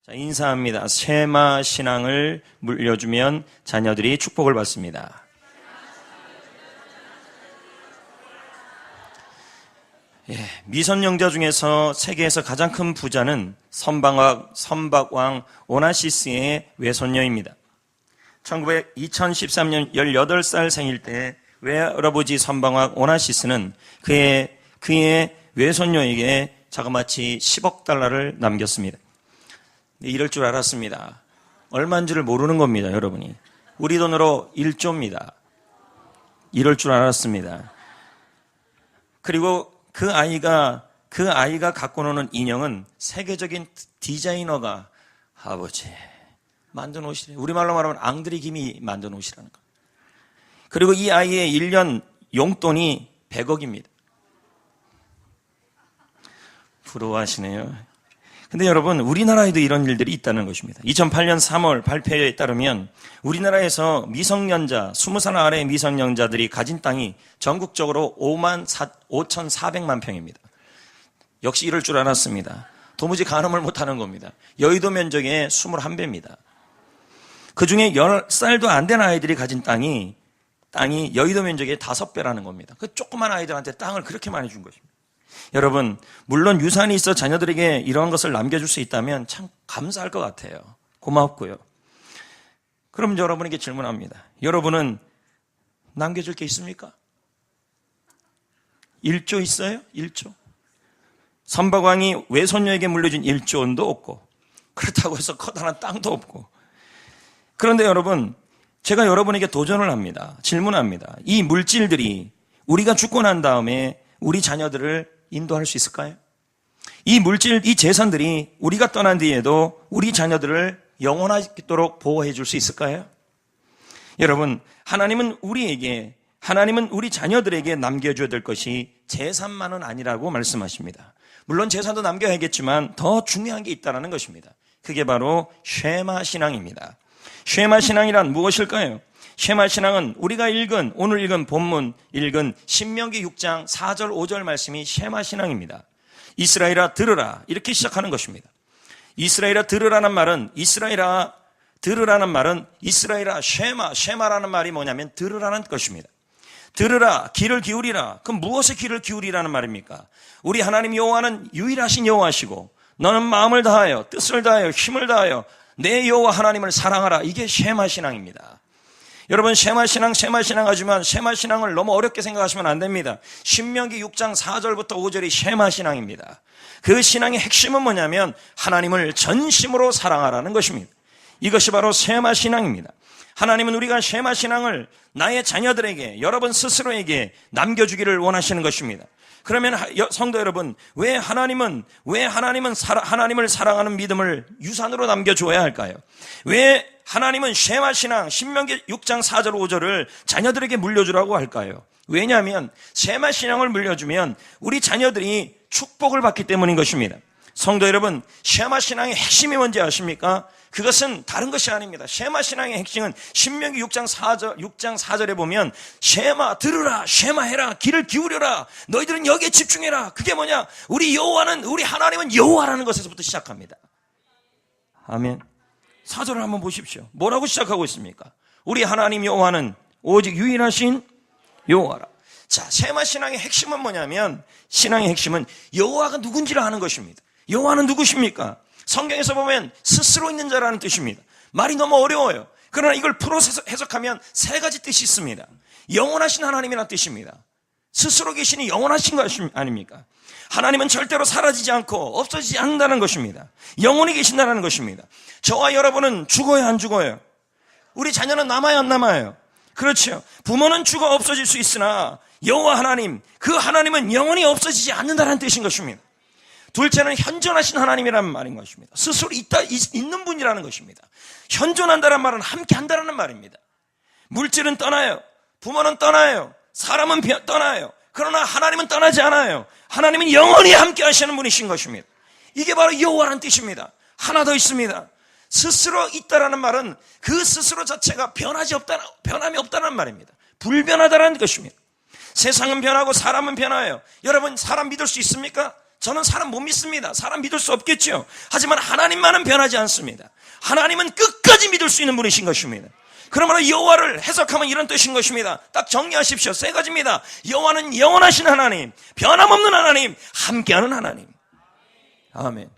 자, 인사합니다. 쉐마 신앙을 물려주면 자녀들이 축복을 받습니다. 미선영자 중에서 세계에서 가장 큰 부자는 선박왕 오나시스의 외손녀입니다. 2013년 18살 생일 때 외할아버지 선박왕 오나시스는 그의 외손녀에게 자그마치 10억 달러를 남겼습니다. 이럴 줄 알았습니다. 얼마인 줄을 모르는 겁니다, 여러분이. 우리 돈으로 1조입니다. 이럴 줄 알았습니다. 그리고 그 아이가 갖고 노는 인형은 세계적인 디자이너가 아버지 만든 옷이래. 우리말로 말하면 앙드리 김이 만든 옷이라는 거. 그리고 이 아이의 1년 용돈이 100억입니다. 부러워하시네요. 근데 여러분, 우리나라에도 이런 일들이 있다는 것입니다. 2008년 3월 발표에 따르면 우리나라에서 미성년자, 20살 아래의 미성년자들이 가진 땅이 전국적으로 55,400만 평입니다. 역시 이럴 줄 알았습니다. 도무지 가늠을 못하는 겁니다. 여의도 면적의 21배입니다. 그중에 10살도 안 된 아이들이 가진 땅이 여의도 면적의 5배라는 겁니다. 그 조그만 아이들한테 땅을 그렇게 많이 준 것입니다. 여러분, 물론 유산이 있어 자녀들에게 이런 것을 남겨줄 수 있다면 참 감사할 것 같아요. 고맙고요. 그럼 여러분에게 질문합니다. 여러분은 남겨줄 게 있습니까? 1조 있어요? 1조? 선박왕이 외손녀에게 물려준 1조 원도 없고, 그렇다고 해서 커다란 땅도 없고. 그런데 여러분, 제가 여러분에게 도전을 합니다. 질문합니다. 이 물질들이 우리가 죽고 난 다음에 우리 자녀들을 인도할 수 있을까요? 이 물질, 이 재산들이 우리가 떠난 뒤에도 우리 자녀들을 영원하도록 보호해 줄 수 있을까요? 여러분, 하나님은 우리 자녀들에게 남겨줘야 될 것이 재산만은 아니라고 말씀하십니다. 물론 재산도 남겨야겠지만 더 중요한 게 있다는 것입니다. 그게 바로 쉐마 신앙입니다. 쉐마 신앙이란 무엇일까요? 쉐마 신앙은 우리가 오늘 읽은 본문 읽은 신명기 6장 4절 5절 말씀이 쉐마 신앙입니다. 이스라엘아 들으라, 이렇게 시작하는 것입니다. 이스라엘아 들으라는 말은 이스라엘아 쉐마라는 말이 뭐냐면 들으라는 것입니다. 들으라, 귀를 기울이라. 그럼 무엇에 귀를 기울이라는 말입니까? 우리 하나님 여호와는 유일하신 여호와시고 너는 마음을 다하여 뜻을 다하여 힘을 다하여 내 여호와 하나님을 사랑하라. 이게 쉐마 신앙입니다. 여러분, 쉐마 신앙 하지만 쉐마 신앙을 너무 어렵게 생각하시면 안 됩니다. 신명기 6장 4절부터 5절이 쉐마 신앙입니다. 그 신앙의 핵심은 뭐냐면 하나님을 전심으로 사랑하라는 것입니다. 이것이 바로 쉐마 신앙입니다. 하나님은 우리가 쉐마 신앙을 나의 자녀들에게, 여러분 스스로에게 남겨주기를 원하시는 것입니다. 그러면 성도 여러분, 왜 하나님은 하나님을 사랑하는 믿음을 유산으로 남겨줘야 할까요? 왜 하나님은 쉐마 신앙, 신명기 6장 4절 5절을 자녀들에게 물려주라고 할까요? 왜냐하면 쉐마 신앙을 물려주면 우리 자녀들이 축복을 받기 때문인 것입니다. 성도 여러분, 쉐마 신앙의 핵심이 뭔지 아십니까? 그것은 다른 것이 아닙니다. 쉐마 신앙의 핵심은 신명기 6장 4절에 보면 쉐마 들으라, 쉐마 해라, 귀를 기울여라, 너희들은 여기에 집중해라. 그게 뭐냐? 우리 하나님은 여호와라는 것에서부터 시작합니다. 아멘. 4절을 한번 보십시오. 뭐라고 시작하고 있습니까? 우리 하나님 여호와는 오직 유일하신 여호와라. 자, 쉐마 신앙의 핵심은 뭐냐면, 신앙의 핵심은 여호와가 누군지를 아는 것입니다. 여호와는 누구십니까? 성경에서 보면 스스로 있는 자라는 뜻입니다. 말이 너무 어려워요. 그러나 이걸 풀어서 해석하면 세 가지 뜻이 있습니다. 영원하신 하나님이라는 뜻입니다. 스스로 계시니 영원하신 것 아닙니까? 하나님은 절대로 사라지지 않고 없어지지 않는다는 것입니다. 영원히 계신다는 것입니다. 저와 여러분은 죽어요, 안 죽어요? 우리 자녀는 남아요, 안 남아요? 그렇죠. 부모는 죽어 없어질 수 있으나 여호와 하나님, 그 하나님은 영원히 없어지지 않는다는 뜻인 것입니다. 둘째는 현존하신 하나님이라는 말인 것입니다. 스스로 있는 분이라는 것입니다. 현존한다는 말은 함께 한다는 말입니다. 물질은 떠나요. 부모는 떠나요. 사람은 떠나요. 그러나 하나님은 떠나지 않아요. 하나님은 영원히 함께 하시는 분이신 것입니다. 이게 바로 여호와라는 뜻입니다. 하나 더 있습니다. 스스로 있다라는 말은 그 스스로 자체가 변함이 없다는 말입니다. 불변하다라는 것입니다. 세상은 변하고 사람은 변해요. 여러분, 사람 믿을 수 있습니까? 저는 사람 못 믿습니다. 사람 믿을 수 없겠죠. 하지만 하나님만은 변하지 않습니다. 하나님은 끝까지 믿을 수 있는 분이신 것입니다. 그러므로 여호와를 해석하면 이런 뜻인 것입니다. 딱 정리하십시오. 세 가지입니다. 여호와는 영원하신 하나님, 변함없는 하나님, 함께하는 하나님. 아멘.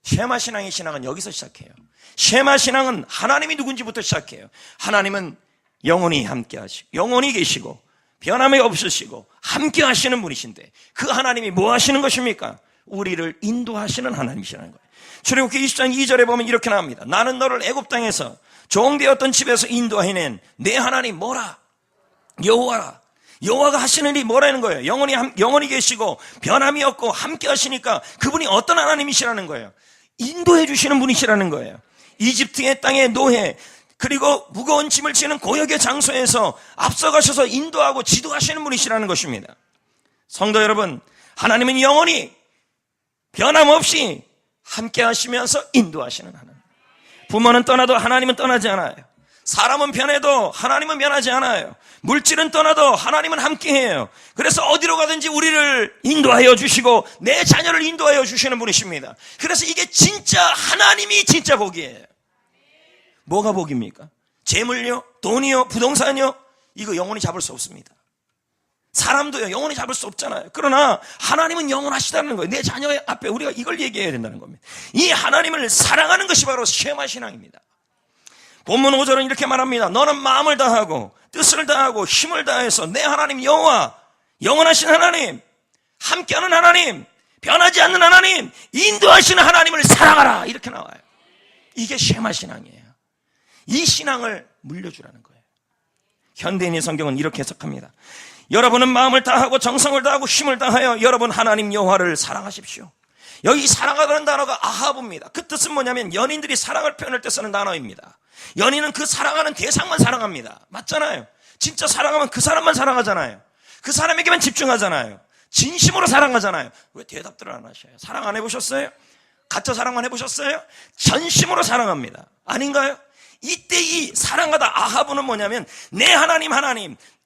쉐마 신앙의 신앙은 여기서 시작해요. 쉐마 신앙은 하나님이 누군지부터 시작해요. 하나님은 영원히 함께하시고, 영원히 계시고, 변함이 없으시고, 함께하시는 분이신데, 그 하나님이 뭐 하시는 것입니까? 우리를 인도하시는 하나님이시라는 거예요. 출애굽기 20장 2절에 보면 이렇게 나옵니다. 나는 너를 애굽 땅에서 종되었던 집에서 인도해낸 내 하나님 뭐라? 여호와라. 여호와가 하시는 일이 뭐라는 거예요? 영원히 계시고 변함이 없고 함께 하시니까 그분이 어떤 하나님이시라는 거예요? 인도해 주시는 분이시라는 거예요. 이집트의 땅의 노예, 그리고 무거운 짐을 지는 고역의 장소에서 앞서가셔서 인도하고 지도하시는 분이시라는 것입니다. 성도 여러분, 하나님은 영원히 변함없이 함께 하시면서 인도하시는 하나님. 부모는 떠나도 하나님은 떠나지 않아요. 사람은 변해도 하나님은 변하지 않아요. 물질은 떠나도 하나님은 함께해요. 그래서 어디로 가든지 우리를 인도하여 주시고 내 자녀를 인도하여 주시는 분이십니다. 그래서 이게 진짜 하나님이 진짜 복이에요. 뭐가 복입니까? 재물요? 돈이요? 부동산이요? 이거 영원히 잡을 수 없습니다. 사람도요, 영원히 잡을 수 없잖아요. 그러나 하나님은 영원하시다는 거예요. 내 자녀 앞에 우리가 이걸 얘기해야 된다는 겁니다. 이 하나님을 사랑하는 것이 바로 쉐마 신앙입니다. 본문 5절은 이렇게 말합니다. 너는 마음을 다하고 뜻을 다하고 힘을 다해서 내 하나님 여호와, 영원하신 하나님, 함께하는 하나님, 변하지 않는 하나님, 인도하시는 하나님을 사랑하라, 이렇게 나와요. 이게 쉐마 신앙이에요. 이 신앙을 물려주라는 거예요. 현대인의 성경은 이렇게 해석합니다. 여러분은 마음을 다하고 정성을 다하고 힘을 다하여 여러분 하나님 여호와를 사랑하십시오. 여기 사랑하다는 단어가 아하브입니다. 그 뜻은 뭐냐면 연인들이 사랑을 표현할 때 쓰는 단어입니다. 연인은 그 사랑하는 대상만 사랑합니다. 맞잖아요. 진짜 사랑하면 그 사람만 사랑하잖아요. 그 사람에게만 집중하잖아요. 진심으로 사랑하잖아요. 왜 대답들을 안 하셔요? 사랑 안 해보셨어요? 가짜 사랑만 해보셨어요? 전심으로 사랑합니다. 아닌가요? 이때 이 사랑하다 아하브는 뭐냐면 내 하나님,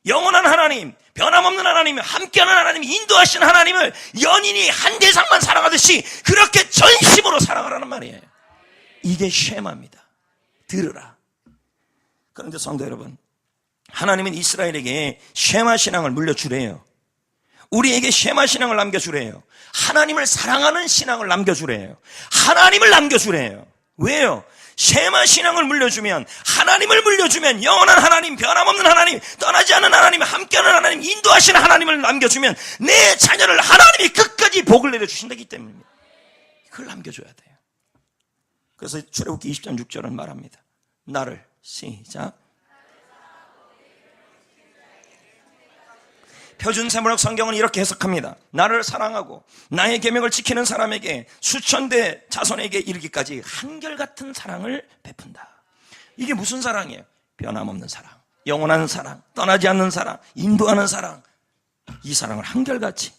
영원한 하나님, 변함없는 하나님, 함께하는 하나님, 인도하시는 하나님을 연인이 한 대상만 사랑하듯이 그렇게 전심으로 사랑하라는 말이에요. 이게 쉐마입니다. 들으라. 그런데 성도 여러분, 하나님은 이스라엘에게 쉐마 신앙을 물려주래요. 우리에게 쉐마 신앙을 남겨주래요. 하나님을 사랑하는 신앙을 남겨주래요. 하나님을 남겨주래요. 왜요? 쉐마 신앙을 물려주면, 하나님을 물려주면, 영원한 하나님, 변함없는 하나님, 떠나지 않는 하나님, 함께하는 하나님, 인도하시는 하나님을 남겨주면 내 자녀를 하나님이 끝까지 복을 내려주신다기 때문입니다. 그걸 남겨줘야 돼요. 그래서 출애굽기 20장 6절은 말합니다. 나를, 시작. 표준 세문학 성경은 이렇게 해석합니다. 나를 사랑하고 나의 계명을 지키는 사람에게 수천대 자손에게 이르기까지 한결같은 사랑을 베푼다. 이게 무슨 사랑이에요? 변함없는 사랑, 영원한 사랑, 떠나지 않는 사랑, 인도하는 사랑. 이 사랑을 한결같이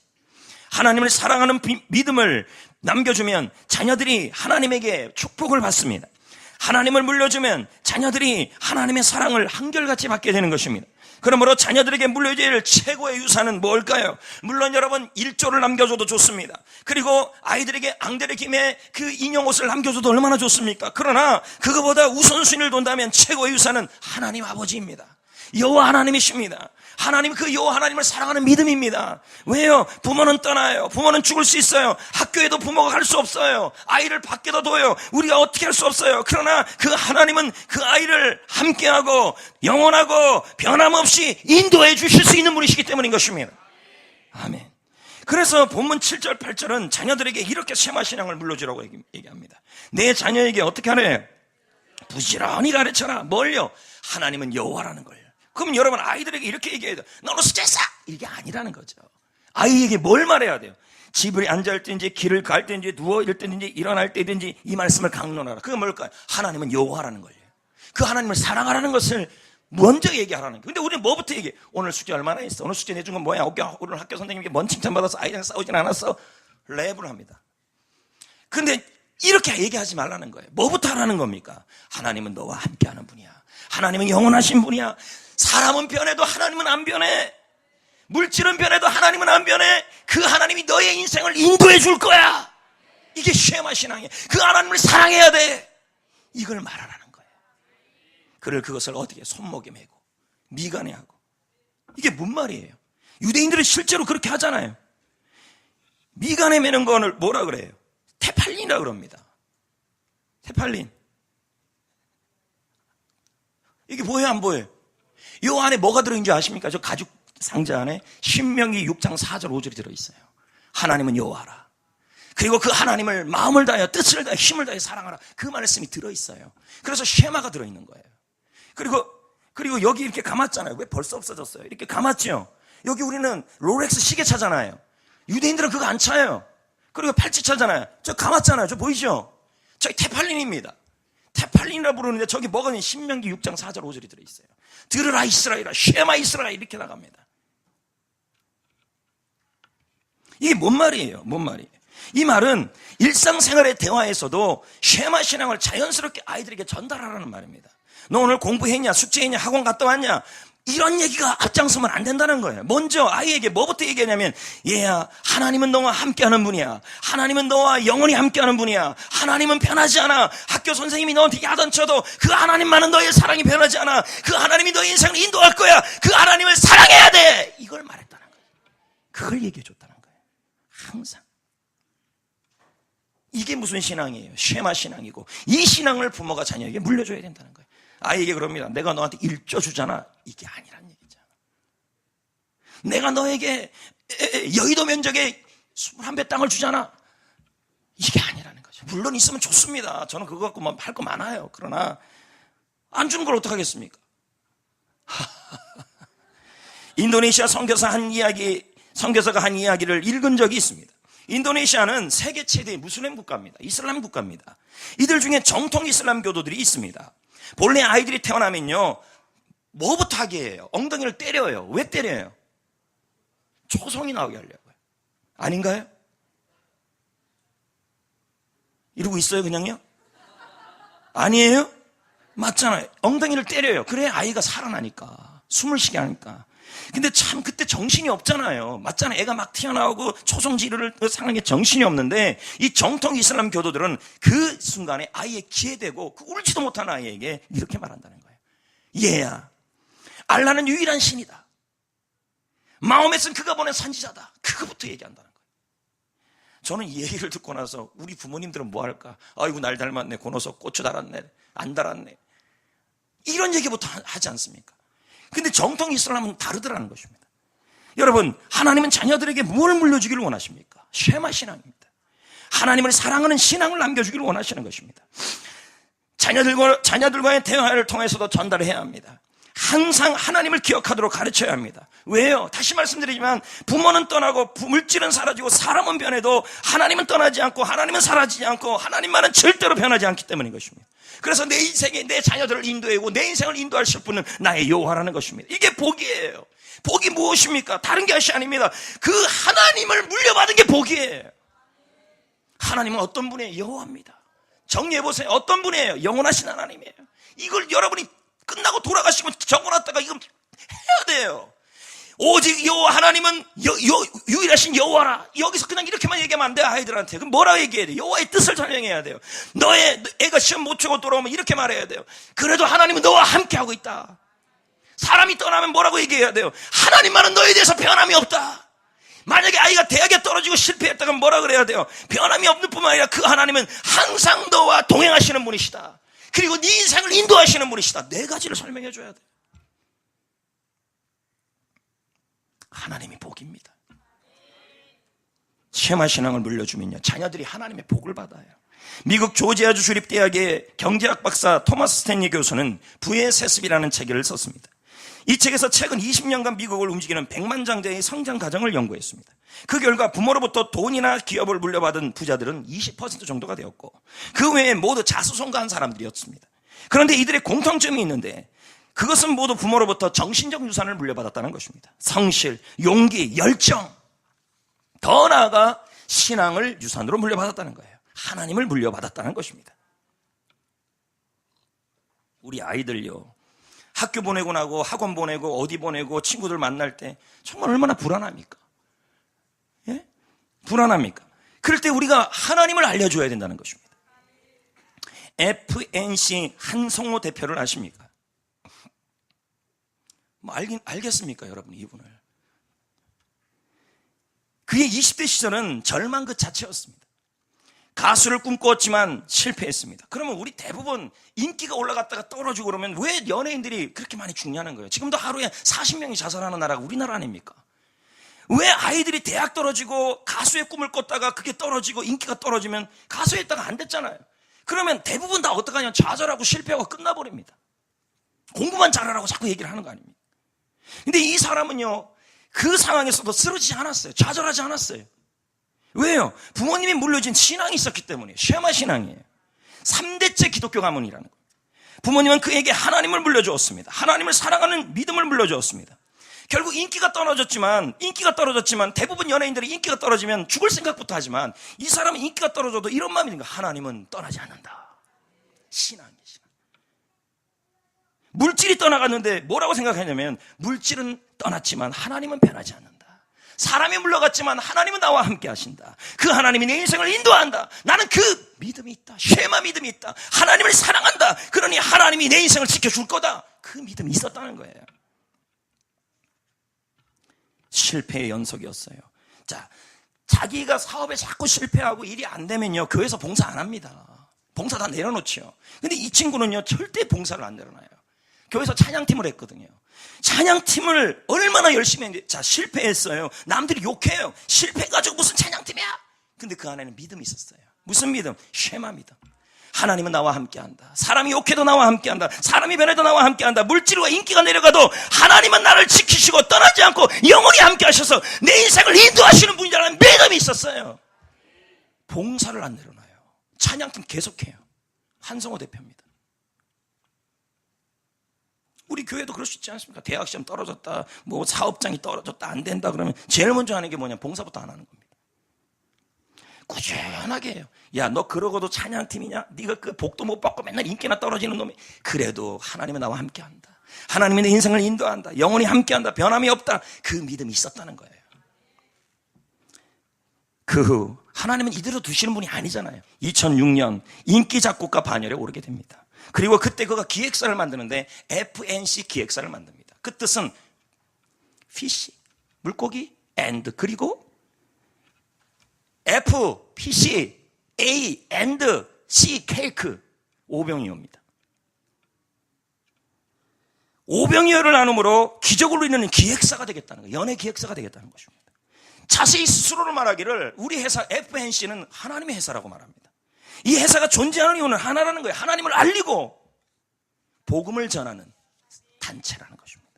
하나님을 사랑하는 믿음을 남겨주면 자녀들이 하나님에게 축복을 받습니다. 하나님을 물려주면 자녀들이 하나님의 사랑을 한결같이 받게 되는 것입니다. 그러므로 자녀들에게 물려줘야 할 최고의 유산은 뭘까요? 물론 여러분 1조를 남겨줘도 좋습니다. 그리고 아이들에게 앙드레 김의 그 인형 옷을 남겨줘도 얼마나 좋습니까? 그러나 그거보다 우선순위를 둔다면 최고의 유산은 하나님 아버지입니다. 여호와 하나님이십니다. 하나님, 그 여호와 하나님을 사랑하는 믿음입니다. 왜요? 부모는 떠나요. 부모는 죽을 수 있어요. 학교에도 부모가 갈 수 없어요. 아이를 밖에도 둬요. 우리가 어떻게 할 수 없어요. 그러나 그 하나님은 그 아이를 함께하고 영원하고 변함없이 인도해 주실 수 있는 분이시기 때문인 것입니다. 아멘. 그래서 본문 7절 8절은 자녀들에게 이렇게 쉐마 신앙을 물려주라고 얘기합니다. 내 자녀에게 어떻게 하래요? 부지런히 가르쳐라. 뭘요? 하나님은 여호와라는 거예요. 그럼 여러분 아이들에게 이렇게 얘기해야 돼요. 너는 수제사! 이게 아니라는 거죠. 아이에게 뭘 말해야 돼요? 집에 앉을 때든지 길을 갈 때든지 누워 있을 때든지 일어날 때든지 이 말씀을 강론하라. 그게 뭘까요? 하나님은 여호와라는 거예요. 그 하나님을 사랑하라는 것을 먼저 얘기하라는 거예요. 근데 우리는 뭐부터 얘기해? 오늘 숙제 얼마나 했어? 오늘 숙제 내준 건 뭐야? 오늘 학교 선생님께 뭔 칭찬받아서 아이랑 싸우진 않았어? 랩을 합니다. 근데 이렇게 얘기하지 말라는 거예요. 뭐부터 하라는 겁니까? 하나님은 너와 함께하는 분이야. 하나님은 영원하신 분이야. 사람은 변해도 하나님은 안 변해. 물질은 변해도 하나님은 안 변해. 그 하나님이 너의 인생을 인도해 줄 거야. 이게 쉐마 신앙이에요. 그 하나님을 사랑해야 돼. 이걸 말하라는 거예요. 그것을 어떻게 손목에 메고 미간에 하고. 이게 뭔 말이에요? 유대인들은 실제로 그렇게 하잖아요. 미간에 매는 거를 뭐라 그래요? 테팔린이라고 그럽니다. 테팔린. 이게 보여요, 안 보여요? 이 안에 뭐가 들어있는지 아십니까? 저 가죽 상자 안에 신명기 6장 4절 5절이 들어있어요. 하나님은 여호와라. 그리고 그 하나님을 마음을 다하여 뜻을 다하여 힘을 다하여 사랑하라. 그 말씀이 들어있어요. 그래서 쉐마가 들어있는 거예요. 그리고 여기 이렇게 감았잖아요. 왜 벌써 없어졌어요? 이렇게 감았죠. 여기 우리는 롤렉스 시계 차잖아요. 유대인들은 그거 안 차요. 그리고 팔찌 차잖아요. 저 감았잖아요. 저 보이죠? 저기 테팔린입니다. 테팔린이라 부르는데 저기 뭐가 있냐? 신명기 6장 4절 5절이 들어있어요. 들으라 이스라엘아, 쉐마 이스라엘 이렇게 나갑니다. 이게 뭔 말이에요? 뭔 말이에요? 이 말은 일상생활의 대화에서도 쉐마 신앙을 자연스럽게 아이들에게 전달하라는 말입니다. 너 오늘 공부했냐? 숙제했냐? 학원 갔다 왔냐? 이런 얘기가 앞장서면 안 된다는 거예요. 먼저 아이에게 뭐부터 얘기하냐면, 얘야, 하나님은 너와 함께하는 분이야. 하나님은 너와 영원히 함께하는 분이야. 하나님은 변하지 않아. 학교 선생님이 너한테 야단쳐도 그 하나님만은 너의 사랑이 변하지 않아. 그 하나님이 너의 인생을 인도할 거야. 그 하나님을 사랑해야 돼. 이걸 말했다는 거예요. 그걸 얘기해 줬다는 거예요. 항상. 이게 무슨 신앙이에요? 쉐마 신앙이고, 이 신앙을 부모가 자녀에게 물려줘야 된다는 거예요. 아이에게 그럽니다. 내가 너한테 1조 주잖아. 이게 아니란 얘기잖아. 내가 너에게 여의도 면적에 21배 땅을 주잖아. 이게 아니라는 거죠. 물론 있으면 좋습니다. 저는 그거 갖고 할 거 많아요. 그러나 안 주는 걸 어떡하겠습니까? 인도네시아 선교사가 한 이야기를 읽은 적이 있습니다. 인도네시아는 세계 최대의 무슬림 국가입니다. 이슬람 국가입니다. 이들 중에 정통 이슬람 교도들이 있습니다. 본래 아이들이 태어나면요, 뭐부터 하게 해요? 엉덩이를 때려요. 왜 때려요? 초성이 나오게 하려고요. 아닌가요? 이러고 있어요, 그냥요? 아니에요? 맞잖아요. 엉덩이를 때려요. 그래 아이가 살아나니까, 숨을 쉬게 하니까. 근데 참 그때 정신이 없잖아요. 맞잖아요. 애가 막 튀어나오고 초성지르를 상하는 게 정신이 없는데, 이 정통 이슬람 교도들은 그 순간에 아이의 귀에 대고 그 울지도 못하는 아이에게 이렇게 말한다는 거예요. 얘야, 알라는 유일한 신이다. 마호멧은 그가 보낸 선지자다. 그거부터 얘기한다는 거예요. 저는 이 얘기를 듣고 나서 우리 부모님들은 뭐 할까? 아이고 날 닮았네. 고노서 고추 달았네. 안 달았네. 이런 얘기부터 하지 않습니까? 근데 정통 이슬람은 다르더라는 것입니다. 여러분, 하나님은 자녀들에게 뭘 물려주기를 원하십니까? 쉐마 신앙입니다. 하나님을 사랑하는 신앙을 남겨주기를 원하시는 것입니다. 자녀들과의 대화를 통해서도 전달해야 합니다. 항상 하나님을 기억하도록 가르쳐야 합니다. 왜요? 다시 말씀드리지만 부모는 떠나고 물질은 사라지고 사람은 변해도 하나님은 떠나지 않고 하나님은 사라지지 않고 하나님만은 절대로 변하지 않기 때문인 것입니다. 그래서 내 인생에 내 자녀들을 인도하고 내 인생을 인도하실 분은 나의 여호와라는 것입니다. 이게 복이에요. 복이 무엇입니까? 다른 것이 아닙니다. 그 하나님을 물려받은 게 복이에요. 하나님은 어떤 분이에요? 여호와입니다. 정리해보세요. 어떤 분이에요? 영원하신 하나님이에요. 이걸 여러분이 끝나고 돌아가시면 적어놨다가 이거 해야 돼요. 오직 여호와 하나님은 유일하신 여호와라. 여기서 그냥 이렇게만 얘기하면 안 돼요. 아이들한테. 그럼 뭐라고 얘기해야 돼요? 여호와의 뜻을 설명해야 돼요. 너의 애가 시험 못 치고 돌아오면 이렇게 말해야 돼요. 그래도 하나님은 너와 함께하고 있다. 사람이 떠나면 뭐라고 얘기해야 돼요? 하나님만은 너에 대해서 변함이 없다. 만약에 아이가 대학에 떨어지고 실패했다면 뭐라 그래야 돼요? 변함이 없는 뿐만 아니라 그 하나님은 항상 너와 동행하시는 분이시다. 그리고 네 인생을 인도하시는 분이시다. 네 가지를 설명해 줘야 돼요. 하나님이 복입니다. 쉐마 신앙을 물려주면요, 자녀들이 하나님의 복을 받아요. 미국 조지아주 주립대학의 경제학 박사 토마스 스탠리 교수는 부의 세습이라는 책을 썼습니다. 이 책에서 최근 20년간 미국을 움직이는 백만장자의 성장 과정을 연구했습니다. 그 결과 부모로부터 돈이나 기업을 물려받은 부자들은 20% 정도가 되었고, 그 외에 모두 자수성가한 사람들이었습니다. 그런데 이들의 공통점이 있는데, 그것은 모두 부모로부터 정신적 유산을 물려받았다는 것입니다. 성실, 용기, 열정, 더 나아가 신앙을 유산으로 물려받았다는 거예요. 하나님을 물려받았다는 것입니다. 우리 아이들요, 학교 보내고 나고 학원 보내고 어디 보내고 친구들 만날 때 정말 얼마나 불안합니까? 예? 불안합니까? 그럴 때 우리가 하나님을 알려줘야 된다는 것입니다. FNC 한성호 대표를 아십니까? 뭐 알겠습니까, 여러분, 이분을? 그의 20대 시절은 절망 그 자체였습니다. 가수를 꿈꾸었지만 실패했습니다. 그러면 우리 대부분 인기가 올라갔다가 떨어지고 그러면 왜 연예인들이 그렇게 많이 죽냐는 거예요. 지금도 하루에 40명이 자살하는 나라가 우리나라 아닙니까? 왜 아이들이 대학 떨어지고 가수의 꿈을 꿨다가 그게 떨어지고 인기가 떨어지면 가수했다가 안 됐잖아요. 그러면 대부분 다 어떡하냐, 좌절하고 실패하고 끝나버립니다. 공부만 잘하라고 자꾸 얘기를 하는 거 아닙니까? 근데 이 사람은요, 그 상황에서도 쓰러지지 않았어요. 좌절하지 않았어요. 왜요? 부모님이 물려준 신앙이 있었기 때문이에요. 쉐마 신앙이에요. 3대째 기독교 가문이라는 거예요. 부모님은 그에게 하나님을 물려주었습니다. 하나님을 사랑하는 믿음을 물려주었습니다. 결국 인기가 떨어졌지만 대부분 연예인들이 인기가 떨어지면 죽을 생각부터 하지만 이 사람은 인기가 떨어져도 이런 마음이 드는 거예요. 하나님은 떠나지 않는다. 신앙이에요. 신앙. 물질이 떠나갔는데 뭐라고 생각하냐면 물질은 떠났지만 하나님은 변하지 않는다. 사람이 물러갔지만 하나님은 나와 함께 하신다. 그 하나님이 내 인생을 인도한다. 나는 그 믿음이 있다. 쉐마 믿음이 있다. 하나님을 사랑한다. 그러니 하나님이 내 인생을 지켜줄 거다. 그 믿음이 있었다는 거예요. 실패의 연속이었어요. 자, 자기가 사업에 자꾸 실패하고 일이 안 되면요, 교회에서 봉사 안 합니다. 봉사 다 내려놓죠. 근데 이 친구는요, 절대 봉사를 안 내려놔요. 교회에서 찬양팀을 했거든요. 찬양팀을 얼마나 열심히 했는데, 자, 실패했어요. 남들이 욕해요. 실패해가지고 무슨 찬양팀이야? 근데 그 안에는 믿음이 있었어요. 무슨 믿음? 쉐마 믿음. 하나님은 나와 함께한다. 사람이 욕해도 나와 함께한다. 사람이 변해도 나와 함께한다. 물질과 인기가 내려가도 하나님은 나를 지키시고 떠나지 않고 영원히 함께하셔서 내 인생을 인도하시는 분이라는 믿음이 있었어요. 봉사를 안 내려놔요. 찬양팀 계속해요. 한성호 대표입니다. 우리 교회도 그럴 수 있지 않습니까? 대학 시험 떨어졌다, 뭐 사업장이 떨어졌다, 안 된다 그러면 제일 먼저 하는 게 뭐냐? 봉사부터 안 하는 겁니다. 꾸준하게 해요. 야, 너 그러고도 찬양팀이냐? 네가 그 복도 못 받고 맨날 인기나 떨어지는 놈이. 그래도 하나님은 나와 함께한다. 하나님이 내 인생을 인도한다. 영원히 함께한다. 변함이 없다. 그 믿음이 있었다는 거예요. 그 후 하나님은 이대로 두시는 분이 아니잖아요. 2006년 인기 작곡가 반열에 오르게 됩니다. 그리고 그때 그가 기획사를 만드는데 FNC 기획사를 만듭니다. 그 뜻은 fish, 물고기, and, 그리고 F, PC, A, and, C, 케이크, 오병이어입니다. 오병이어를 나눔으로 기적을 이루는 기획사가 되겠다는 거예요. 연예 기획사가 되겠다는 것입니다. 자세히 스스로를 말하기를 우리 회사 FNC는 하나님의 회사라고 말합니다. 이 회사가 존재하는 이유는 하나라는 거예요. 하나님을 알리고 복음을 전하는 단체라는 것입니다.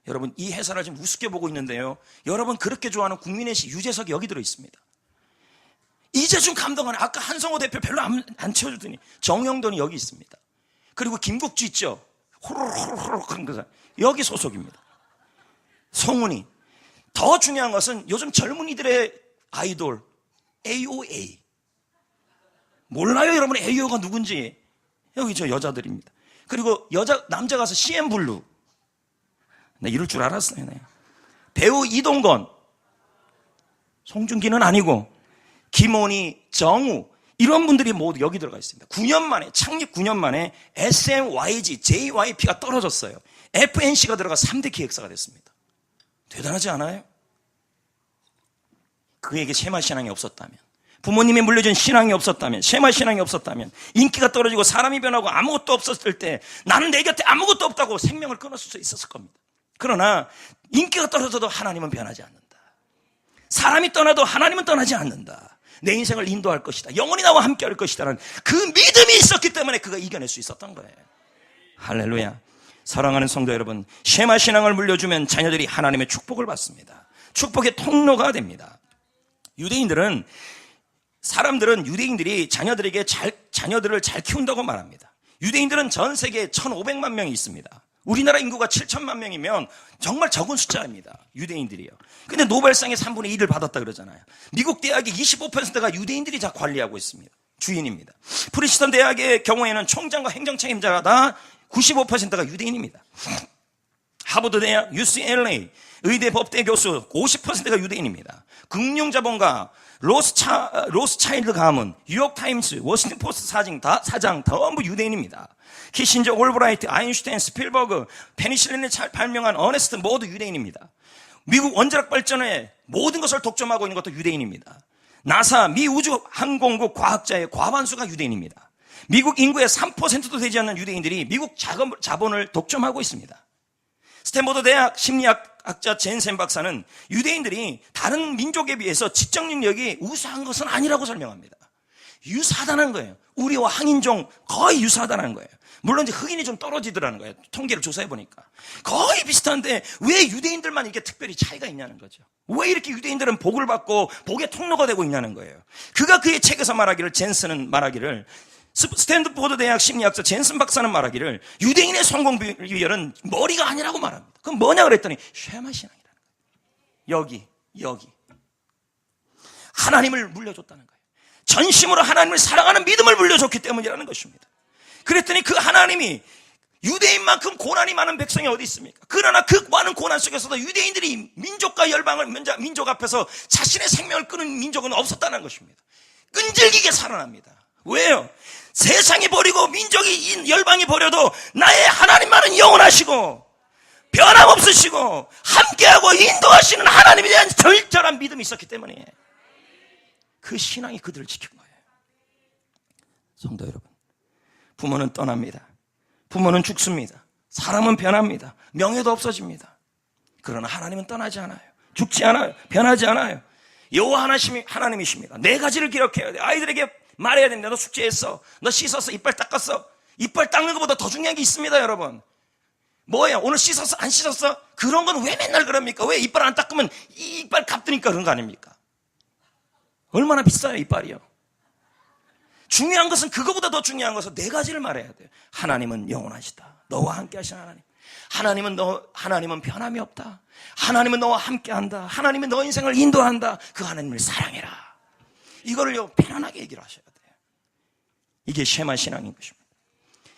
여러분, 이 회사를 지금 우습게 보고 있는데요, 여러분 그렇게 좋아하는 국민의 시 유재석이 여기 들어 있습니다. 이재준 감독은 아까 한성호 대표 별로 안 채워주더니 정영돈이 여기 있습니다. 그리고 김국주 있죠? 호로로로로 그런 거 여기 소속입니다. 성훈이. 더 중요한 것은 요즘 젊은이들의 아이돌 AOA. 몰라요, 여러분? AO가 누군지. 여기 저 여자들입니다. 그리고 남자 가수 CN블루. 나 이럴 줄 알았어요. 네. 배우 이동건. 송중기는 아니고 김원희, 정우, 이런 분들이 모두 여기 들어가 있습니다. 9년 만에, 창립 9년 만에 SMYG, JYP가 떨어졌어요. FNC가 들어가 3대 기획사가 됐습니다. 대단하지 않아요? 그에게 쉐마 신앙이 없었다면, 부모님이 물려준 신앙이 없었다면, 쉐마 신앙이 없었다면, 인기가 떨어지고 사람이 변하고 아무것도 없었을 때 나는 내 곁에 아무것도 없다고 생명을 끊었을 수 있었을 겁니다. 그러나 인기가 떨어져도 하나님은 변하지 않는다. 사람이 떠나도 하나님은 떠나지 않는다. 내 인생을 인도할 것이다. 영원히 나와 함께 할 것이다라는 그 믿음이 있었기 때문에 그가 이겨낼 수 있었던 거예요. 할렐루야. 사랑하는 성도 여러분, 쉐마 신앙을 물려주면 자녀들이 하나님의 축복을 받습니다. 축복의 통로가 됩니다. 유대인들이 자녀들을 잘 키운다고 말합니다. 유대인들은 전 세계에 1,500만 명이 있습니다. 우리나라 인구가 7천만 명이면 정말 적은 숫자입니다. 유대인들이요. 근데 노벨상의 3분의 1을 받았다 그러잖아요. 미국 대학의 25%가 유대인들이 다 관리하고 있습니다. 주인입니다. 프린스턴 대학의 경우에는 총장과 행정 책임자가 다 95%가 유대인입니다. 하버드 대학, UCLA, 의대 법대 교수 50%가 유대인입니다. 금융자본가, 로스차일드 가문, 뉴욕타임스, 워싱턴 포스트 사장 전부 유대인입니다. 키신저, 올브라이트, 아인슈타인, 스필버그, 페니실린을 발명한 어네스트 모두 유대인입니다. 미국 원자력 발전의 모든 것을 독점하고 있는 것도 유대인입니다. 나사, 미 우주항공국 과학자의 과반수가 유대인입니다. 미국 인구의 3%도 되지 않는 유대인들이 미국 자본을 독점하고 있습니다. 스탠포드 대학 심리학자 젠센 박사는 유대인들이 다른 민족에 비해서 지적 능력이 우수한 것은 아니라고 설명합니다. 유사하다는 거예요. 우리와 항인종 거의 유사하다는 거예요. 물론 이제 흑인이 좀 떨어지더라는 거예요. 통계를 조사해 보니까 거의 비슷한데 왜 유대인들만 이렇게 특별히 차이가 있냐는 거죠. 왜 이렇게 유대인들은 복을 받고 복의 통로가 되고 있냐는 거예요. 그가 그의 책에서 말하기를, 젠슨은 말하기를, 스탠드포드 대학 심리학자 젠슨 박사는 말하기를 유대인의 성공 비결은 머리가 아니라고 말합니다. 그럼 뭐냐 그랬더니 쉐마 신앙이라는 거예요. 여기 하나님을 물려줬다는 거예요. 전심으로 하나님을 사랑하는 믿음을 물려줬기 때문이라는 것입니다. 그랬더니 그 하나님이 유대인만큼 고난이 많은 백성이 어디 있습니까? 그러나 그 많은 고난 속에서도 유대인들이 민족과 열방을 민족 앞에서 자신의 생명을 끊은 민족은 없었다는 것입니다. 끈질기게 살아납니다. 왜요? 세상이 버리고 민족이 열방이 버려도 나의 하나님만은 영원하시고 변함없으시고 함께하고 인도하시는 하나님에 대한 절절한 믿음이 있었기 때문에 그 신앙이 그들을 지킨 거예요. 성도 여러분, 부모는 떠납니다. 부모는 죽습니다. 사람은 변합니다. 명예도 없어집니다. 그러나 하나님은 떠나지 않아요. 죽지 않아요. 변하지 않아요. 여호와 하나님이십니다. 네 가지를 기록해야 돼요. 아이들에게 말해야 됩니다. 너 숙제했어. 너 씻었어. 이빨 닦았어. 이빨 닦는 것보다 더 중요한 게 있습니다, 여러분. 뭐예요? 오늘 씻었어? 안 씻었어? 그런 건 왜 맨날 그럽니까? 왜 이빨 안 닦으면 이 이빨 갚드니까 그런 거 아닙니까? 얼마나 비싸요, 이빨이요. 중요한 것은 그거보다 더 중요한 것은 네 가지를 말해야 돼요. 하나님은 영원하시다. 너와 함께 하신 하나님. 하나님은 변함이 없다. 하나님은 너와 함께 한다. 하나님은 너 인생을 인도한다. 그 하나님을 사랑해라. 이거를요, 편안하게 얘기를 하셔야 돼요. 이게 쉐마 신앙인 것입니다.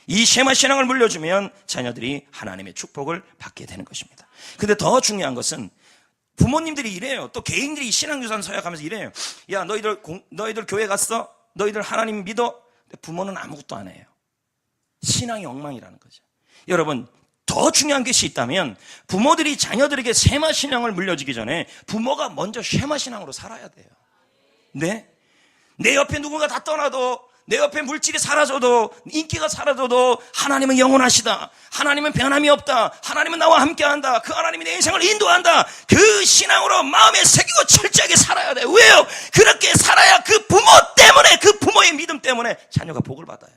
이 쉐마 신앙을 물려주면 자녀들이 하나님의 축복을 받게 되는 것입니다. 근데 더 중요한 것은 부모님들이 이래요. 또 개인들이 신앙유산 서약하면서 이래요. 야, 너희들 교회 갔어? 너희들 하나님 믿어? 근데 부모는 아무것도 안 해요. 신앙이 엉망이라는 거죠. 여러분, 더 중요한 것이 있다면 부모들이 자녀들에게 쉐마 신앙을 물려주기 전에 부모가 먼저 쉐마 신앙으로 살아야 돼요. 네? 내 옆에 누군가 다 떠나도, 내 옆에 물질이 사라져도, 인기가 사라져도 하나님은 영원하시다. 하나님은 변함이 없다. 하나님은 나와 함께한다. 그 하나님이 내 인생을 인도한다. 그 신앙으로 마음에 새기고 철저하게 살아야 돼요. 왜요? 그렇게 살아야 그 부모 때문에, 그 부모의 믿음 때문에 자녀가 복을 받아요.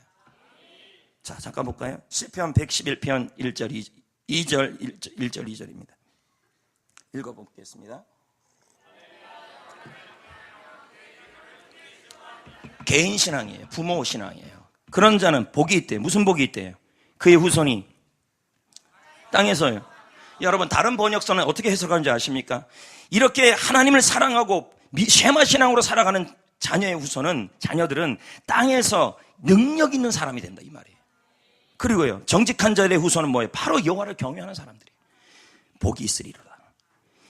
자, 잠깐 볼까요? 시편 111편 1절 2절입니다. 읽어보겠습니다. 개인 신앙이에요. 부모 신앙이에요. 그런 자는 복이 있대요. 무슨 복이 있대요? 그의 후손이 땅에서요. 여러분, 다른 번역서는 어떻게 해석하는지 아십니까? 이렇게 하나님을 사랑하고 쉐마 신앙으로 살아가는 자녀들은 땅에서 능력 있는 사람이 된다, 이 말이에요. 그리고요, 정직한 자들의 후손은 뭐예요? 바로 여호와를 경외하는 사람들이에요. 복이 있으리로다.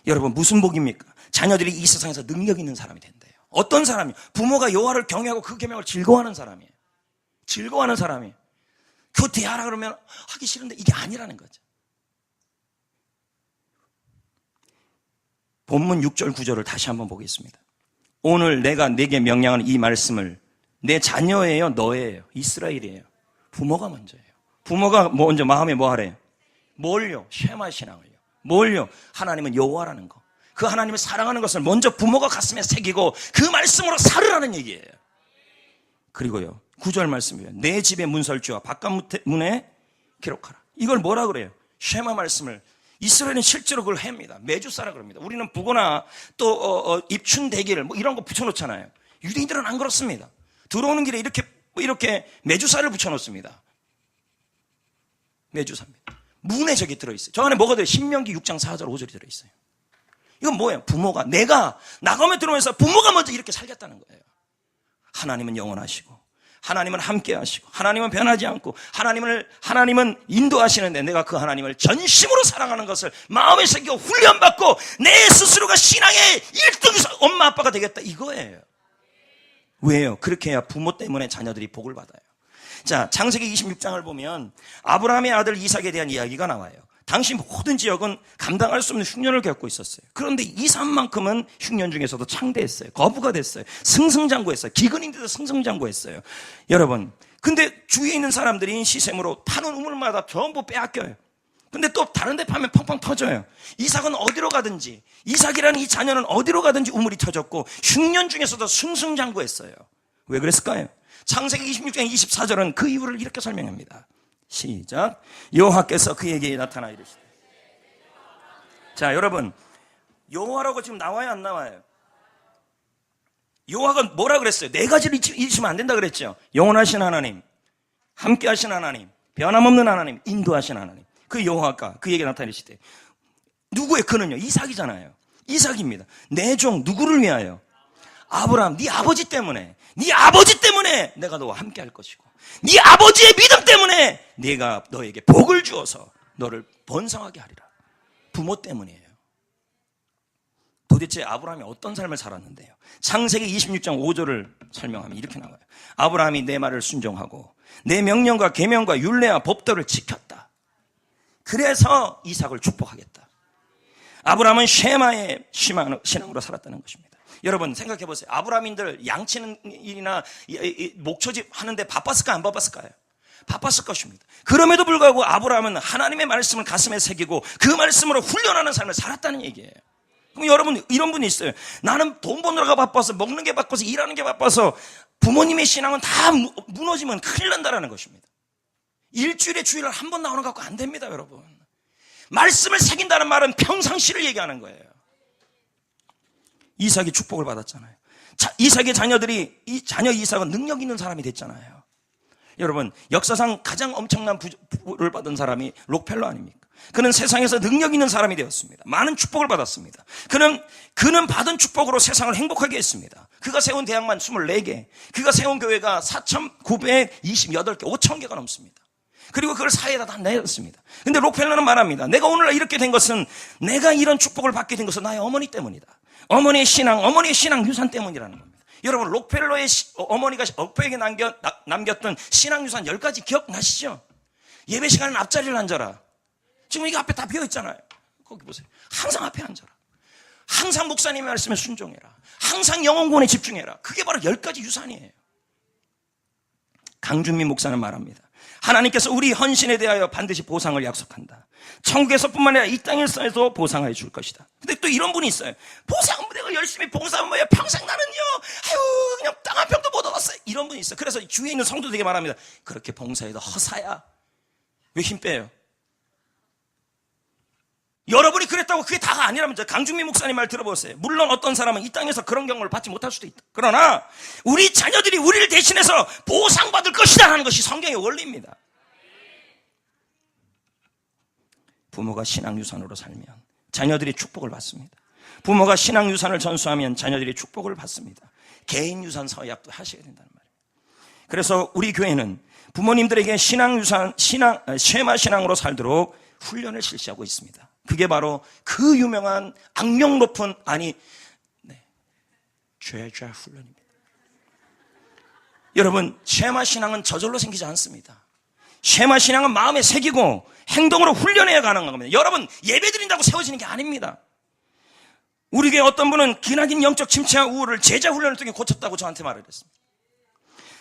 여러분, 무슨 복입니까? 자녀들이 이 세상에서 능력 있는 사람이 된대요. 어떤 사람이요? 부모가 여호와를 경외하고 그 계명을 즐거워하는 사람이에요. 즐거워하는 사람이에요. 교대하라 그러면 하기 싫은데 이게 아니라는 거죠. 본문 6절 9절을 다시 한번 보겠습니다. 오늘 내가 내게 명령하는 이 말씀을 내 자녀예요, 너예요, 이스라엘이에요. 부모가 먼저예요. 부모가 먼저 마음에 뭐 하래요? 뭘요? 쉐마 신앙을요. 뭘요? 하나님은 여호와라는 거. 그 하나님을 사랑하는 것을 먼저 부모가 가슴에 새기고 그 말씀으로 살으라는 얘기예요. 그리고요, 9절 말씀이에요. 내 집의 문설주와 바깥 문에 기록하라. 이걸 뭐라 그래요? 쉐마 말씀을. 이스라엘은 실제로 그걸 합니다. 매주 싸라 그럽니다. 우리는 부고나 또 입춘대기를 뭐 이런 거 붙여놓잖아요. 유대인들은 안 그렇습니다. 들어오는 길에 이렇게 매주사를 붙여놓습니다. 매주사입니다. 문에 저기 들어있어요. 저 안에 뭐가 들어요? 신명기 6장 4절 5절이 들어있어요. 이건 뭐예요? 부모가, 내가 나가면 들어오면서 부모가 먼저 이렇게 살겠다는 거예요. 하나님은 영원하시고 하나님은 함께 하시고 하나님은 변하지 않고 하나님은 인도하시는데 내가 그 하나님을 전심으로 사랑하는 것을 마음에 새기고 훈련받고 내 스스로가 신앙의 1등 엄마 아빠가 되겠다 이거예요. 왜요? 그렇게 해야 부모 때문에 자녀들이 복을 받아요. 자, 창세기 26장을 보면 아브라함의 아들 이삭에 대한 이야기가 나와요. 당시 모든 지역은 감당할 수 없는 흉년을 겪고 있었어요. 그런데 이삭만큼은 흉년 중에서도 창대했어요. 거부가 됐어요. 승승장구했어요. 기근인데도 승승장구했어요. 여러분, 근데 주위에 있는 사람들이 시샘으로 파는 우물마다 전부 빼앗겨요. 근데 또 다른 데 파면 펑펑 터져요. 이삭은 어디로 가든지, 이삭이라는 이 자녀는 어디로 가든지 우물이 터졌고 흉년 중에서도 승승장구했어요. 왜 그랬을까요? 창세기 26장 24절은 그 이유를 이렇게 설명합니다. 시작. 여호와께서 그에게 나타나 이르시되. 자, 여러분, 여호와라고 지금 나와요, 안 나와요? 여호와가 뭐라 그랬어요? 네 가지를 잊으면 안 된다 그랬죠. 영원하신 하나님, 함께하신 하나님, 변함없는 하나님, 인도하신 하나님. 그 여호와가 그에게 나타나 이르시되. 누구의 그는요? 이삭이잖아요. 이삭입니다. 내 종 누구를 위하여? 아브라함, 네 아버지 때문에 내가 너와 함께 할 것이고 네 아버지의 믿음 때문에 내가 너에게 복을 주어서 너를 번성하게 하리라. 부모 때문이에요. 도대체 아브라함이 어떤 삶을 살았는데요? 창세기 26장 5절을 설명하면 이렇게 나와요. 아브라함이 내 말을 순종하고 내 명령과 계명과 율례와 법도를 지켰다. 그래서 이삭을 축복하겠다. 아브라함은 쉐마의 신앙으로 살았다는 것입니다. 여러분 생각해 보세요. 아브라함인들 양치는 일이나 목초집 하는데 바빴을까요? 안 바빴을까요? 바빴을 것입니다. 그럼에도 불구하고 아브라함은 하나님의 말씀을 가슴에 새기고 그 말씀으로 훈련하는 삶을 살았다는 얘기예요. 그럼 여러분 이런 분이 있어요. 나는 돈 버느라가 바빠서 먹는 게 바빠서 일하는 게 바빠서 부모님의 신앙은 다 무너지면 큰일 난다는 것입니다. 일주일에 주일날 한 번 나오는 거 갖고 안 됩니다. 여러분 말씀을 새긴다는 말은 평상시를 얘기하는 거예요. 이삭이 축복을 받았잖아요. 이삭의 자녀들이 이 자녀 이삭은 능력 있는 사람이 됐잖아요. 여러분 역사상 가장 엄청난 부를 받은 사람이 록펠러 아닙니까? 그는 세상에서 능력 있는 사람이 되었습니다. 많은 축복을 받았습니다. 그는 받은 축복으로 세상을 행복하게 했습니다. 그가 세운 대학만 24개, 그가 세운 교회가 4,928개, 5,000개가 넘습니다. 그리고 그걸 사회에다 다 내렸습니다. 근데 록펠러는 말합니다. 내가 오늘날 이렇게 된 것은, 내가 이런 축복을 받게 된 것은 나의 어머니 때문이다. 어머니의 신앙 유산 때문이라는 겁니다. 여러분 록펠러의 어머니가 록펠러에게 남겼던 신앙 유산 10가지 기억나시죠? 예배 시간에는 앞자리를 앉아라. 지금 이게 앞에 다 비어있잖아요. 거기 보세요. 항상 앞에 앉아라. 항상 목사님의 말씀에 순종해라. 항상 영혼구원에 집중해라. 그게 바로 10가지 유산이에요. 강준민 목사는 말합니다. 하나님께서 우리 헌신에 대하여 반드시 보상을 약속한다. 천국에서뿐만 아니라 이 땅에서도 보상해 줄 것이다. 근데 또 이런 분이 있어요. 보상, 내가 열심히 봉사하면 뭐야? 평생 나는요, 그냥 땅 한 평도 못 얻었어요. 이런 분이 있어요. 그래서 주위에 있는 성도들에게 말합니다. 그렇게 봉사해도 허사야. 왜 힘 빼요? 여러분이 그랬다고 그게 다가 아니라면 강중민 목사님 말 들어보세요. 물론 어떤 사람은 이 땅에서 그런 경험을 받지 못할 수도 있다. 그러나 우리 자녀들이 우리를 대신해서 보상받을 것이다 하는 것이 성경의 원리입니다. 부모가 신앙유산으로 살면 자녀들이 축복을 받습니다. 부모가 신앙유산을 전수하면 자녀들이 축복을 받습니다. 개인유산 서약도 하셔야 된다는 말이에요. 그래서 우리 교회는 부모님들에게 쉐마 신앙으로 살도록 훈련을 실시하고 있습니다. 그게 바로 그 유명한 악명 높은 죄자 훈련입니다. 여러분 쉐마 신앙은 저절로 생기지 않습니다. 쉐마 신앙은 마음에 새기고 행동으로 훈련해야 가능한 겁니다. 여러분 예배 드린다고 세워지는 게 아닙니다. 우리 교회 어떤 분은 기나긴 영적 침체와 우울을 제자 훈련을 통해 고쳤다고 저한테 말을 했습니다.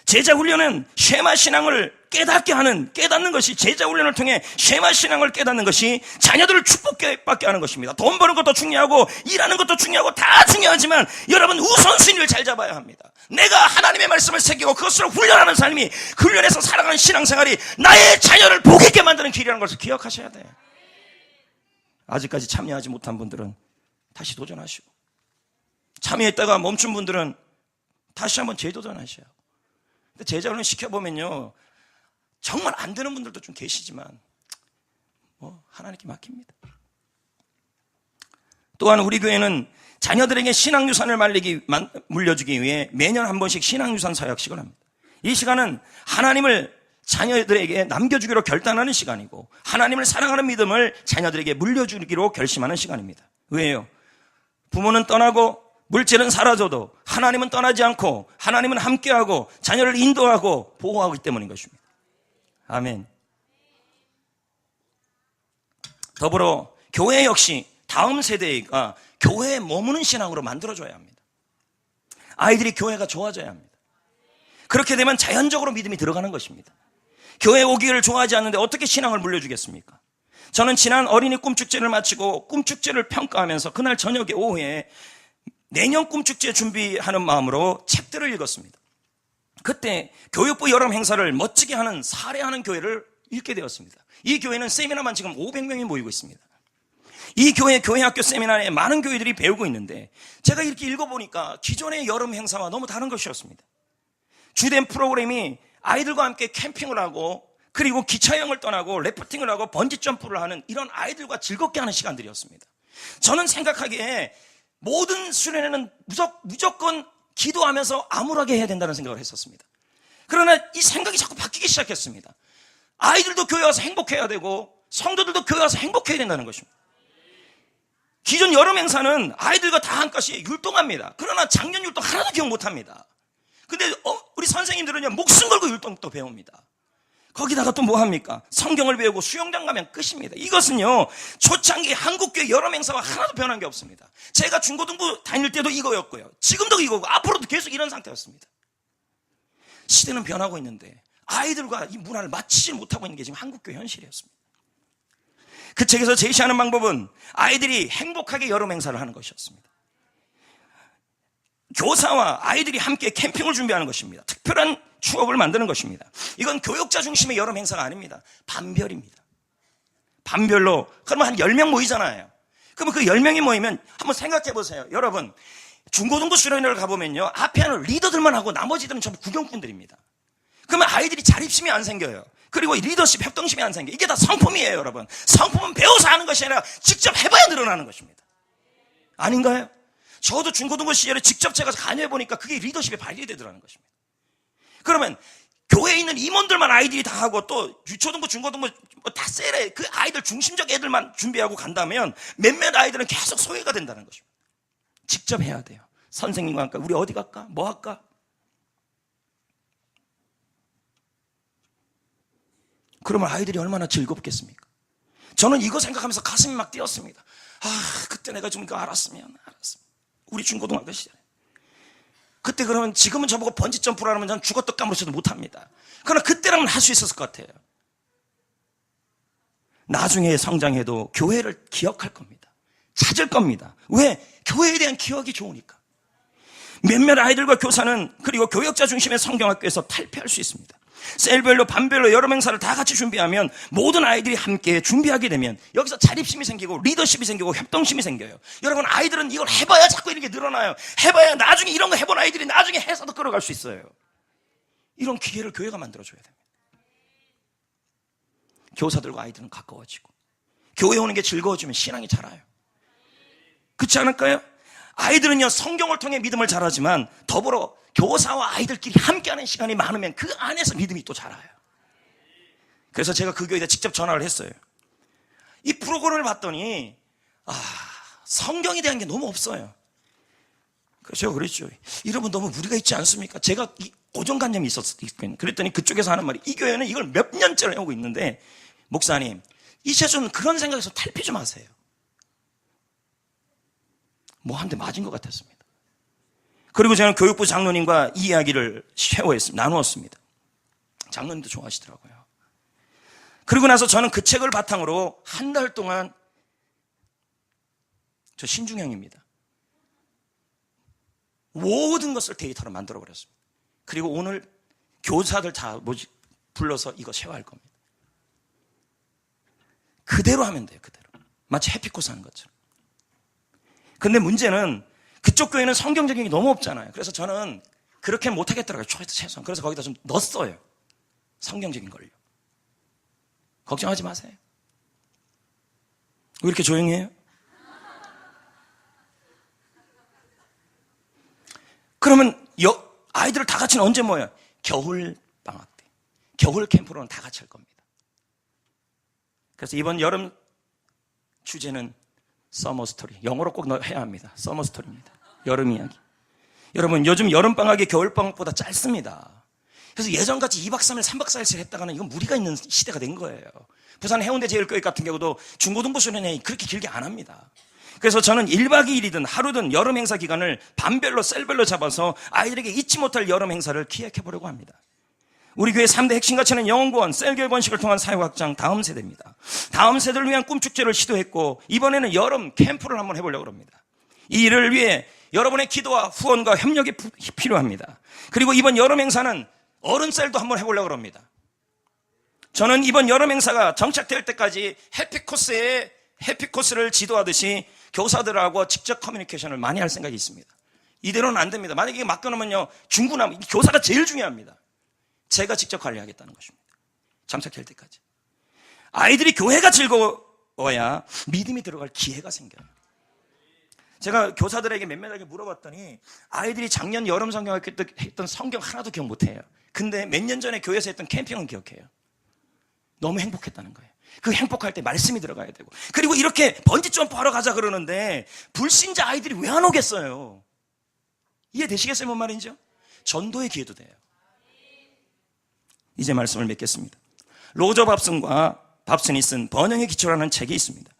제자 훈련은 쉐마 신앙을 깨닫는 것이, 제자 훈련을 통해 쉐마 신앙을 깨닫는 것이 자녀들을 축복받게 하는 것입니다. 돈 버는 것도 중요하고 일하는 것도 중요하고 다 중요하지만 여러분 우선순위를 잘 잡아야 합니다. 내가 하나님의 말씀을 새기고 그것으로 훈련하는 삶이, 훈련해서 살아가는 신앙생활이 나의 자녀를 복 있게 만드는 길이라는 것을 기억하셔야 돼요. 아직까지 참여하지 못한 분들은 다시 도전하시고, 참여했다가 멈춘 분들은 다시 한번 재도전하셔요. 근데 제자훈련 시켜보면요, 정말 안 되는 분들도 좀 계시지만 하나님께 맡깁니다. 또한 우리 교회는 자녀들에게 신앙유산을 물려주기 위해 매년 한 번씩 신앙유산 서약식을 합니다. 이 시간은 하나님을 자녀들에게 남겨주기로 결단하는 시간이고 하나님을 사랑하는 믿음을 자녀들에게 물려주기로 결심하는 시간입니다. 왜요? 부모는 떠나고 물질은 사라져도 하나님은 떠나지 않고 하나님은 함께하고 자녀를 인도하고 보호하기 때문인 것입니다. 아멘. 더불어 교회 역시 다음 세대가 교회에 머무는 신앙으로 만들어줘야 합니다. 아이들이 교회가 좋아져야 합니다. 그렇게 되면 자연적으로 믿음이 들어가는 것입니다. 교회 오기를 좋아하지 않는데 어떻게 신앙을 물려주겠습니까? 저는 지난 어린이 꿈축제를 마치고 꿈축제를 평가하면서 그날 저녁에 오후에 내년 꿈축제 준비하는 마음으로 책들을 읽었습니다. 그때 교육부 여름 행사를 멋지게 하는 사례하는 교회를 읽게 되었습니다. 이 교회는 세미나만 지금 500명이 모이고 있습니다. 이 교회학교 세미나에 많은 교회들이 배우고 있는데 제가 이렇게 읽어보니까 기존의 여름 행사와 너무 다른 것이었습니다. 주된 프로그램이 아이들과 함께 캠핑을 하고 그리고 기차여행을 떠나고 래프팅을 하고 번지점프를 하는 이런 아이들과 즐겁게 하는 시간들이었습니다. 저는 생각하기에 모든 수련회는 무조건 기도하면서 암울하게 해야 된다는 생각을 했었습니다. 그러나 이 생각이 자꾸 바뀌기 시작했습니다. 아이들도 교회 와서 행복해야 되고 성도들도 교회 와서 행복해야 된다는 것입니다. 기존 여름 행사는 아이들과 다 한껏이 율동합니다. 그러나 작년 율동 하나도 기억 못합니다. 근데 우리 선생님들은요 목숨 걸고 율동도 배웁니다. 거기다가 또 뭐합니까? 성경을 배우고 수영장 가면 끝입니다. 이것은요 초창기 한국교회 여름 행사와 하나도 변한 게 없습니다. 제가 중고등부 다닐 때도 이거였고요, 지금도 이거고 앞으로도 계속 이런 상태였습니다. 시대는 변하고 있는데 아이들과 이 문화를 맞추지 못하고 있는 게 지금 한국교회 현실이었습니다. 그 책에서 제시하는 방법은 아이들이 행복하게 여름 행사를 하는 것이었습니다. 교사와 아이들이 함께 캠핑을 준비하는 것입니다. 특별한 추억을 만드는 것입니다. 이건 교육자 중심의 여름 행사가 아닙니다. 반별입니다. 반별로 그러면 한 10명 모이잖아요. 그러면 그 10명이 모이면 한번 생각해 보세요. 여러분 중고등부 수련회를 가보면요 앞에 하는 리더들만 하고 나머지들은 전부 구경꾼들입니다. 그러면 아이들이 자립심이 안 생겨요. 그리고 리더십, 협동심이 안 생겨요. 이게 다 성품이에요, 여러분. 성품은 배워서 하는 것이 아니라 직접 해봐야 늘어나는 것입니다. 아닌가요? 저도 중고등부 시절에 직접 제가 관여해보니까 그게 리더십에 발휘되더라는 것입니다. 그러면 교회에 있는 임원들만 아이들이 다 하고 또 유초등부, 중고등부 다 세례 그 아이들 중심적 애들만 준비하고 간다면 몇몇 아이들은 계속 소외가 된다는 것입니다. 직접 해야 돼요. 선생님과 할까? 우리 어디 갈까? 뭐 할까? 그러면 아이들이 얼마나 즐겁겠습니까? 저는 이거 생각하면서 가슴이 막 뛰었습니다. 그때 내가 좀 이거 알았으면. 우리 중고등학교 시절에. 그때 그러면 지금은 저보고 번지점프를 하면 전 죽었다 까무러쳐도 못합니다. 그러나 그때라면 할 수 있었을 것 같아요. 나중에 성장해도 교회를 기억할 겁니다. 찾을 겁니다. 왜? 교회에 대한 기억이 좋으니까. 몇몇 아이들과 교사는 그리고 교역자 중심의 성경학교에서 탈피할 수 있습니다. 셀별로 반별로 여러 행사를 다 같이 준비하면 모든 아이들이 함께 준비하게 되면 여기서 자립심이 생기고 리더십이 생기고 협동심이 생겨요. 여러분 아이들은 이걸 해봐야 자꾸 이렇게 늘어나요. 해봐야 나중에 이런 거 해본 아이들이 나중에 해서도 끌어갈 수 있어요. 이런 기회를 교회가 만들어줘야 됩니다. 교사들과 아이들은 가까워지고 교회 오는 게 즐거워지면 신앙이 자라요. 그렇지 않을까요? 아이들은요 성경을 통해 믿음을 자라지만 더불어 교사와 아이들끼리 함께하는 시간이 많으면 그 안에서 믿음이 또 자라요. 그래서 제가 그 교회에 직접 전화를 했어요. 이 프로그램을 봤더니 성경에 대한 게 너무 없어요. 그래서 그랬죠. 이러면 너무 무리가 있지 않습니까? 제가 이 고정관념이 있었거든요. 그랬더니 그쪽에서 하는 말이 이 교회는 이걸 몇 년째로 해오고 있는데 목사님 이제 좀 그런 생각에서 탈피 좀 하세요. 뭐 한 대 맞은 것 같았습니다. 그리고 저는 교육부 장로님과 이 이야기를 나누었습니다. 장로님도 좋아하시더라고요. 그리고 나서 저는 그 책을 바탕으로 한 달 동안 저 신중형입니다. 모든 것을 데이터로 만들어버렸습니다. 그리고 오늘 교사들 다 불러서 이거 쉐어할 겁니다. 그대로 하면 돼요. 그대로. 마치 해피코스 하는 것처럼. 근데 문제는 그쪽 교회는 성경적인 게 너무 없잖아요. 그래서 저는 그렇게 못하겠더라고요. 최소한. 그래서 거기다 좀 넣었어요. 성경적인 걸요. 걱정하지 마세요. 왜 이렇게 조용히 해요? 그러면 아이들을 다 같이는 언제 모여요? 겨울 방학 때, 겨울 캠프로는 다 같이 할 겁니다. 그래서 이번 여름 주제는 서머 스토리. 영어로 꼭 해야 합니다. 서머 스토리입니다. 여름 이야기. 여러분, 요즘 여름 방학이 겨울 방학보다 짧습니다. 그래서 예전같이 2박 3일, 3박 4일씩 했다가는 이건 무리가 있는 시대가 된 거예요. 부산 해운대 제일교육 같은 경우도 중고등부 수련회 그렇게 길게 안 합니다. 그래서 저는 1박 2일이든 하루든 여름 행사 기간을 반별로 셀별로 잡아서 아이들에게 잊지 못할 여름 행사를 기획해 보려고 합니다. 우리 교회 3대 핵심 가치는 영혼구원, 셀교육 번식을 통한 사회확장 다음 세대입니다. 다음 세대를 위한 꿈축제를 시도했고 이번에는 여름 캠프를 한번 해보려고 합니다. 이 일을 위해 여러분의 기도와 후원과 협력이 필요합니다. 그리고 이번 여름 행사는 어른셀도 한번 해보려고 합니다. 저는 이번 여름 행사가 정착될 때까지 해피코스를 지도하듯이 교사들하고 직접 커뮤니케이션을 많이 할 생각이 있습니다. 이대로는 안 됩니다. 만약에 맡겨놓으면요, 중구나무, 교사가 제일 중요합니다. 제가 직접 관리하겠다는 것입니다. 정착될 때까지. 아이들이 교회가 즐거워야 믿음이 들어갈 기회가 생겨요. 제가 교사들에게 몇몇에게 물어봤더니 아이들이 작년 여름 성경학교 때 했던 성경 하나도 기억 못해요. 근데 몇 년 전에 교회에서 했던 캠핑은 기억해요. 너무 행복했다는 거예요. 그 행복할 때 말씀이 들어가야 되고, 그리고 이렇게 번지 점프하러 가자 그러는데 불신자 아이들이 왜 안 오겠어요? 이해되시겠어요? 뭔 말인지요? 전도의 기회도 돼요. 이제 말씀을 맺겠습니다. 로저 밥슨과 밥슨이 쓴 번영의 기초라는 책이 있습니다.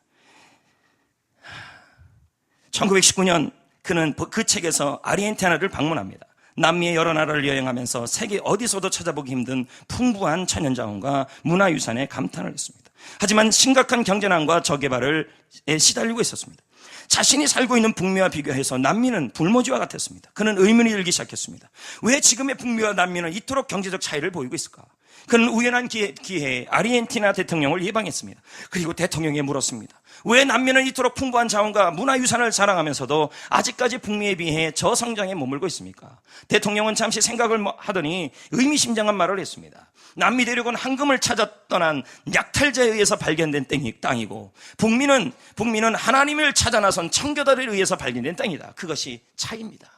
1919년 그는 그 책에서 아르헨티나를 방문합니다. 남미의 여러 나라를 여행하면서 세계 어디서도 찾아보기 힘든 풍부한 천연자원과 문화유산에 감탄을 했습니다. 하지만 심각한 경제난과 저개발에 시달리고 있었습니다. 자신이 살고 있는 북미와 비교해서 남미는 불모지와 같았습니다. 그는 의문이 들기 시작했습니다. 왜 지금의 북미와 남미는 이토록 경제적 차이를 보이고 있을까? 그는 우연한 기회에 아르헨티나 대통령을 예방했습니다. 그리고 대통령에 물었습니다. 왜 남미는 이토록 풍부한 자원과 문화유산을 자랑하면서도 아직까지 북미에 비해 저성장에 머물고 있습니까? 대통령은 잠시 생각을 하더니 의미심장한 말을 했습니다. 남미 대륙은 황금을 찾아 떠난 약탈자에 의해서 발견된 땅이고 북미는 하나님을 찾아 나선 청교도에 의해서 발견된 땅이다. 그것이 차이입니다.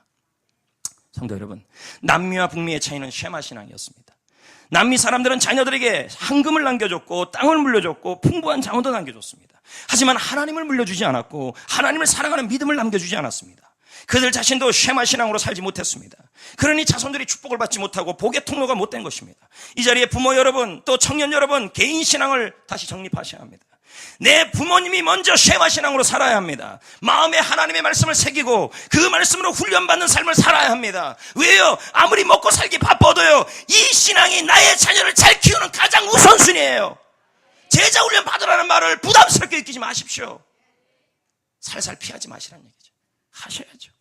성도 여러분, 남미와 북미의 차이는 쉐마 신앙이었습니다. 남미 사람들은 자녀들에게 황금을 남겨줬고 땅을 물려줬고 풍부한 자원도 남겨줬습니다. 하지만 하나님을 물려주지 않았고 하나님을 사랑하는 믿음을 남겨주지 않았습니다. 그들 자신도 쉐마 신앙으로 살지 못했습니다. 그러니 자손들이 축복을 받지 못하고 복의 통로가 못된 것입니다. 이 자리에 부모 여러분, 또 청년 여러분, 개인 신앙을 다시 정립하셔야 합니다. 내 부모님이 먼저 쉐마 신앙으로 살아야 합니다. 마음에 하나님의 말씀을 새기고 그 말씀으로 훈련받는 삶을 살아야 합니다. 왜요? 아무리 먹고 살기 바빠도요, 이 신앙이 나의 자녀를 잘 키우는 가장 우선순위예요. 제자 훈련 받으라는 말을 부담스럽게 느끼지 마십시오. 살살 피하지 마시라는 얘기죠. 하셔야죠.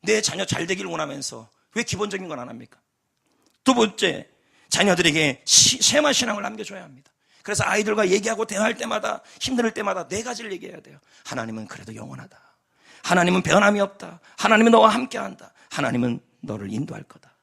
내 자녀 잘 되기를 원하면서 왜 기본적인 건 안 합니까? 두 번째, 자녀들에게 쉐마 신앙을 남겨줘야 합니다. 그래서 아이들과 얘기하고 대화할 때마다, 힘들 때마다 네 가지를 얘기해야 돼요. 하나님은 그래도 영원하다. 하나님은 변함이 없다. 하나님은 너와 함께한다. 하나님은 너를 인도할 거다.